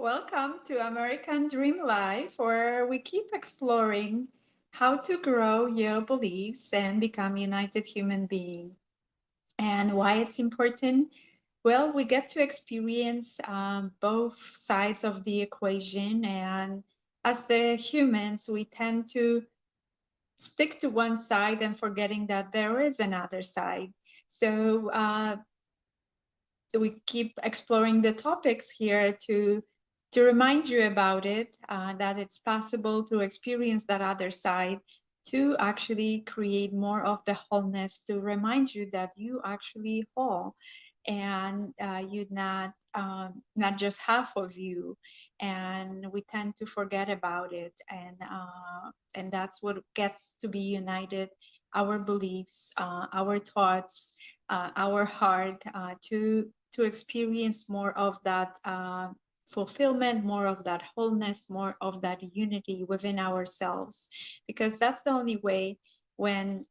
Welcome to American Dream Life, where we keep exploring how to grow your beliefs and become united human being. And why it's important? Well, we get to experience both sides of the equation, and as the humans, we tend to stick to one side and forgetting that there is another side. So we keep exploring the topics here to remind you about it, that it's possible to experience that other side, to actually create more of the wholeness, to remind you that you actually whole, and you not just half of you, and we tend to forget about it, and that's what gets to be united, our beliefs, our thoughts, our heart, to experience more of that fulfillment, more of that wholeness, more of that unity within ourselves, because that's the only way when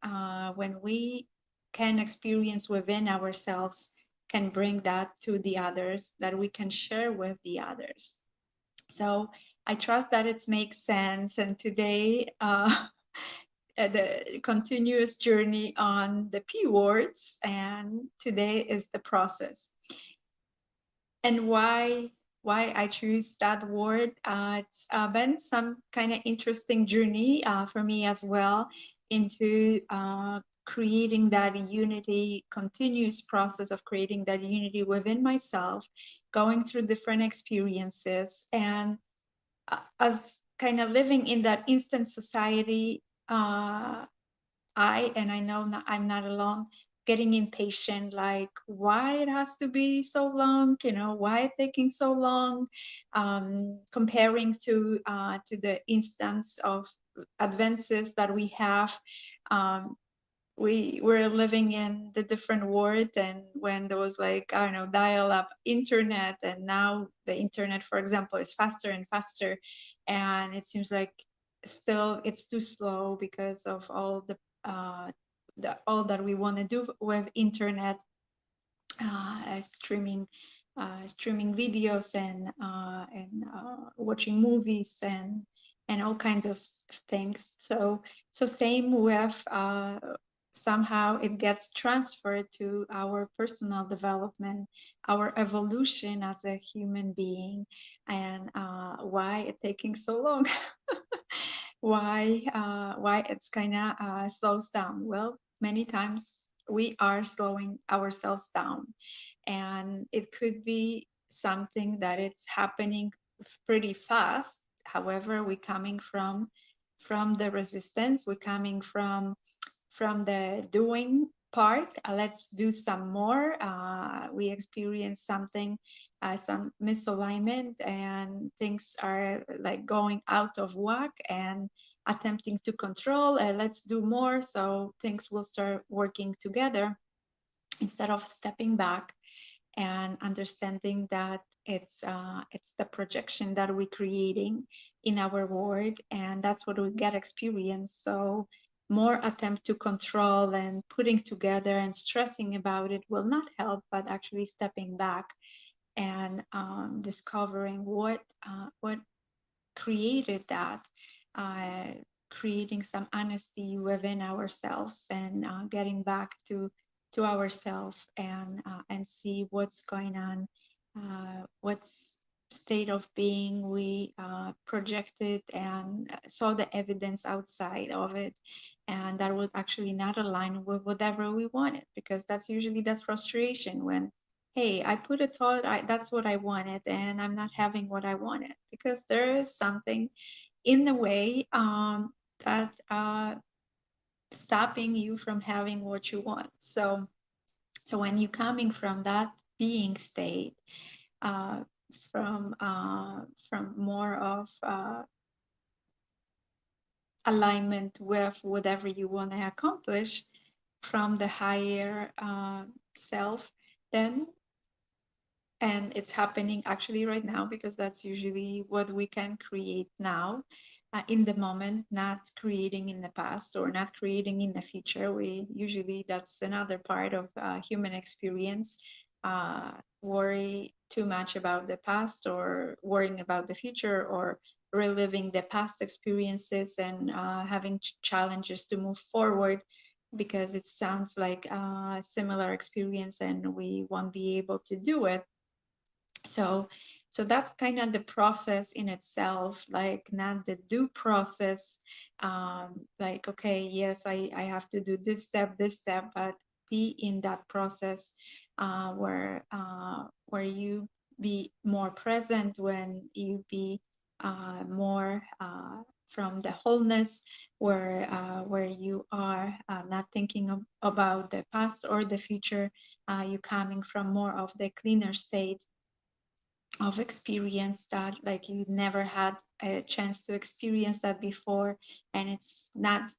we can experience within ourselves, can bring that to the others, that we can share with the others. So I trust that it makes sense. And today, the continuous journey on the P words, and today is the process. And why I choose that word? It's been some kind of interesting journey for me as well, into creating that unity, continuous process of creating that unity within myself, going through different experiences, and as kind of living in that instant society. I know I'm not alone, getting impatient, like why it has to be so long, why it taking so long, comparing to the instance of advances that we have. Um, we're living in the different world, and when there was, like, I don't know, dial-up internet, and now the internet, for example, is faster and faster, and it seems like still it's too slow because of uh, all that we want to do with internet, streaming, streaming videos, and watching movies, and all kinds of things. So same with, somehow it gets transferred to our personal development, our evolution as a human being, and why it taking so long. Why it's kind of slows down? Well, many times we are slowing ourselves down, and it could be something that it's happening pretty fast. However, we're coming from the resistance, we're coming from the doing part. Let's do some more. We experience something, some misalignment, and things are like going out of whack and attempting to control. Let's do more, so things will start working together, instead of stepping back and understanding that it's the projection that we're creating in our world, and that's what we get experience. So more attempt to control and putting together and stressing about it will not help, but actually stepping back and discovering what created that, uh, creating some honesty within ourselves, and getting back to ourselves, and see what's going on, what's state of being we projected, and saw the evidence outside of it, and that was actually not aligned with whatever we wanted, because that's usually that frustration when, hey, I put a thought, that's what I wanted, and I'm not having what I wanted, because there is something in the way, that stopping you from having what you want. So when you're coming from that being state, uh, from more of alignment with whatever you want to accomplish from the higher self, then, and it's happening actually right now, because that's usually what we can create now, in the moment, not creating in the past or not creating in the future. We usually, that's another part of human experience. worry too much about the past or worrying about the future or reliving the past experiences and having challenges to move forward because it sounds like a similar experience and we won't be able to do it. So that's kind of the process in itself, like not the do process, like okay, yes, I have to do this step, but be in that process where you be more present, when you be more from the wholeness, where you are not thinking about the past or the future, you coming from more of the cleaner state of experience that like you never had a chance to experience that before, and it's not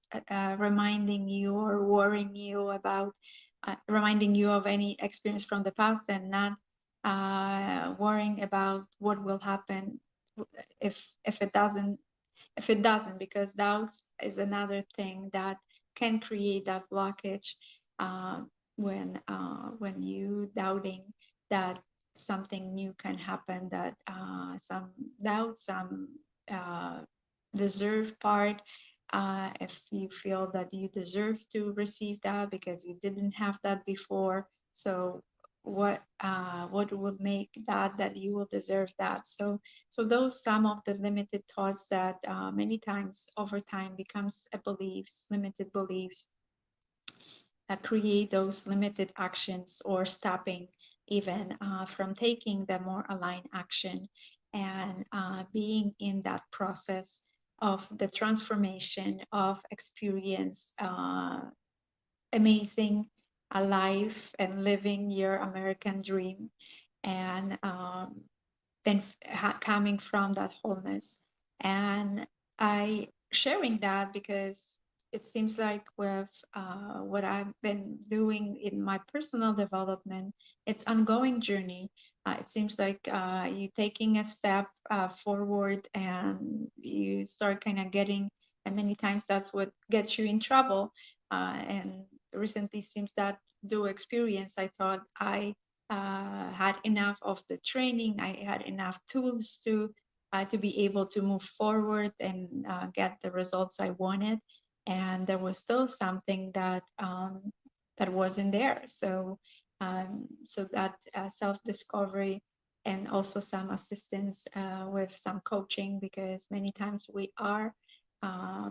reminding you or worrying you about reminding you of any experience from the past, and not worrying about what will happen if it doesn't, because doubts is another thing that can create that blockage uh, when you doubting that something new can happen, that some doubt, some uh, deserve part, if you feel that you deserve to receive that because you didn't have that before. So what would make that you will deserve that? So those some of the limited thoughts that many times over time becomes a beliefs, limited beliefs that create those limited actions or stopping even from taking the more aligned action, and being in that process of the transformation of experience, amazing life and living your American dream, and then coming from that wholeness. And I sharing that because it seems like with what I've been doing in my personal development, it's ongoing journey. It seems like you taking a step forward and you start kind of getting, and many times that's what gets you in trouble. And recently seems that do experience, I thought I had enough of the training. I had enough tools to be able to move forward and get the results I wanted. And there was still something that wasn't there. So that self-discovery and also some assistance with some coaching, because many times we are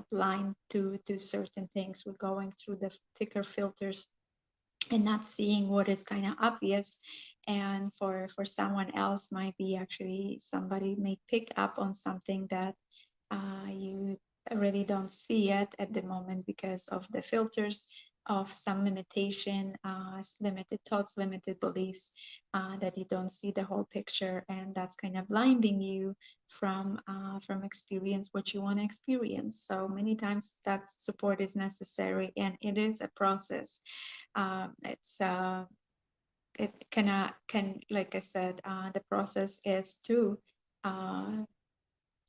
blind to certain things. We're going through the thicker filters and not seeing what is kind of obvious, and for someone else might be actually somebody may pick up on something that you really don't see it at the moment because of the filters of some limitation, limited thoughts, limited beliefs, that you don't see the whole picture, and that's kind of blinding you from experience what you want to experience. So many times that support is necessary, and it is a process. It's it can, like I said, the process is uh,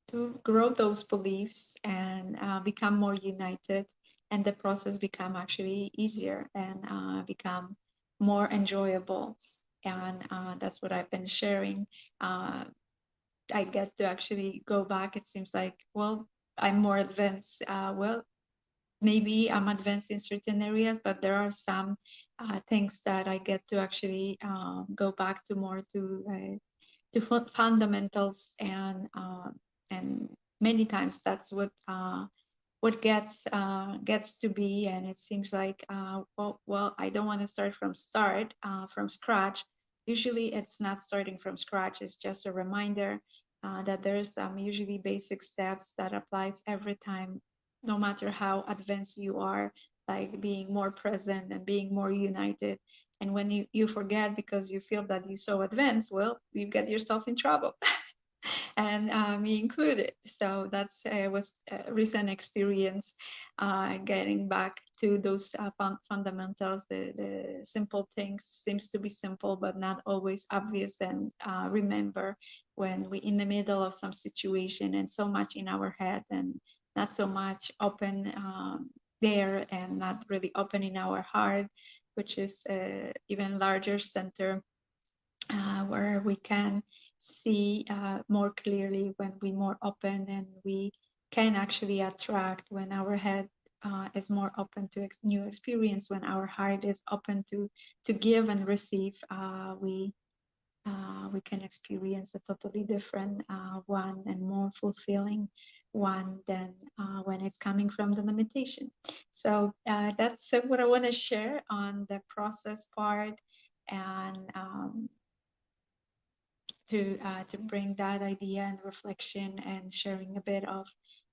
to grow those beliefs and become more united, and the process become actually easier and become more enjoyable. And that's what I've been sharing. uh, I get to actually go back. It seems like, well, I'm more advanced. Well, maybe I'm advanced in certain areas, but there are some things that I get to actually go back to more to fundamentals, and many times that's what gets to be. And it seems like well, I don't want to start from scratch. Usually it's not starting from scratch, it's just a reminder that there's usually basic steps that applies every time, no matter how advanced you are, like being more present and being more united. And when you forget because you feel that you're so advanced, well, you get yourself in trouble. And me included. So that's was a recent experience, getting back to those fundamentals. The simple things seems to be simple, but not always obvious. And remember when we in the middle of some situation and so much in our head and not so much open there, and not really open in our heart, which is even larger center. where we can see more clearly when we're more open, and we can actually attract when our head is more open to new experience. When our heart is open to give and receive, we can experience a totally different one and more fulfilling one than when it's coming from the limitation. So that's what I want to share on the process part, and to bring that idea and reflection and sharing a bit of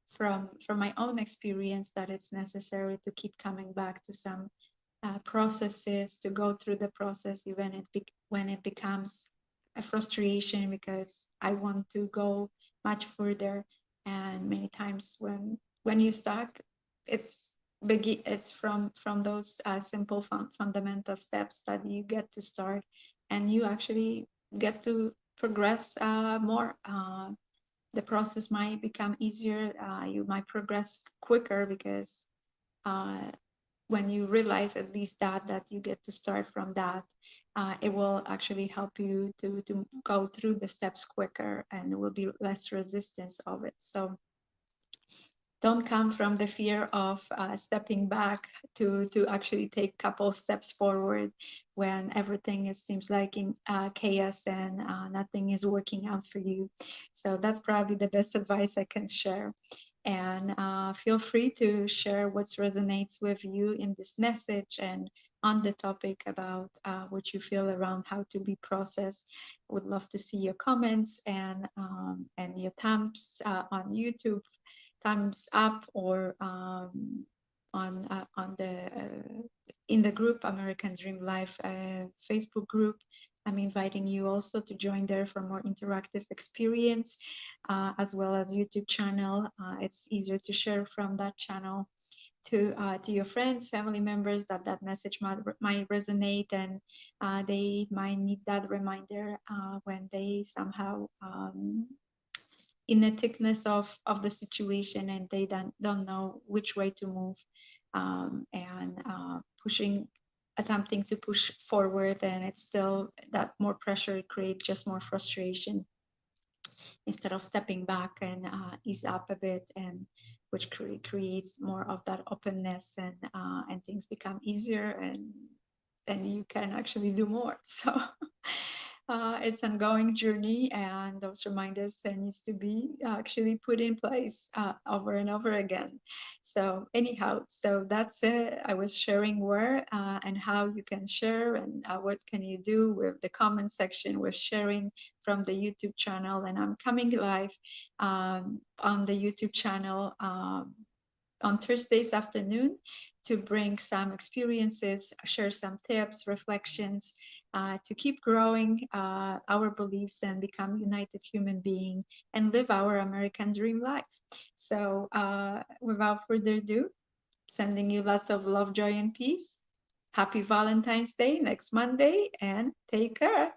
from my own experience, that it's necessary to keep coming back to some processes, to go through the process even when it becomes a frustration, because I want to go much further. And many times when you stuck, it's from those simple fundamental steps that you get to start, and you actually get to progress more. The process might become easier. You might progress quicker, because when you realize at least that you get to start from that, it will actually help you to go through the steps quicker, and it will be less resistance of it. So don't come from the fear of stepping back to actually take a couple of steps forward when everything seems like in chaos, and nothing is working out for you. So that's probably the best advice I can share. And feel free to share what resonates with you in this message and on the topic about what you feel around how to be processed. Would love to see your comments and your thumbs on YouTube, thumbs up, or on the in the group American Dream Life Facebook group. I'm inviting you also to join there for more interactive experience, as well as YouTube channel. It's easier to share from that channel to your friends, family members, that message might resonate, and they might need that reminder when they somehow in the thickness of the situation, and they don't know which way to move, and attempting to push forward, and it's still that more pressure creates just more frustration, instead of stepping back and ease up a bit, and which creates more of that openness, and things become easier, and then you can actually do more. So it's an ongoing journey, and those reminders there needs to be actually put in place over and over again. So anyhow, so that's it. I was sharing where and how you can share, and what can you do with the comment section, with sharing from the YouTube channel. And I'm coming live on the YouTube channel on Thursdays afternoon to bring some experiences, share some tips, reflections, to keep growing our beliefs and become united human being and live our American dream life. So without further ado, sending you lots of love, joy, and peace. Happy Valentine's Day next Monday, and take care.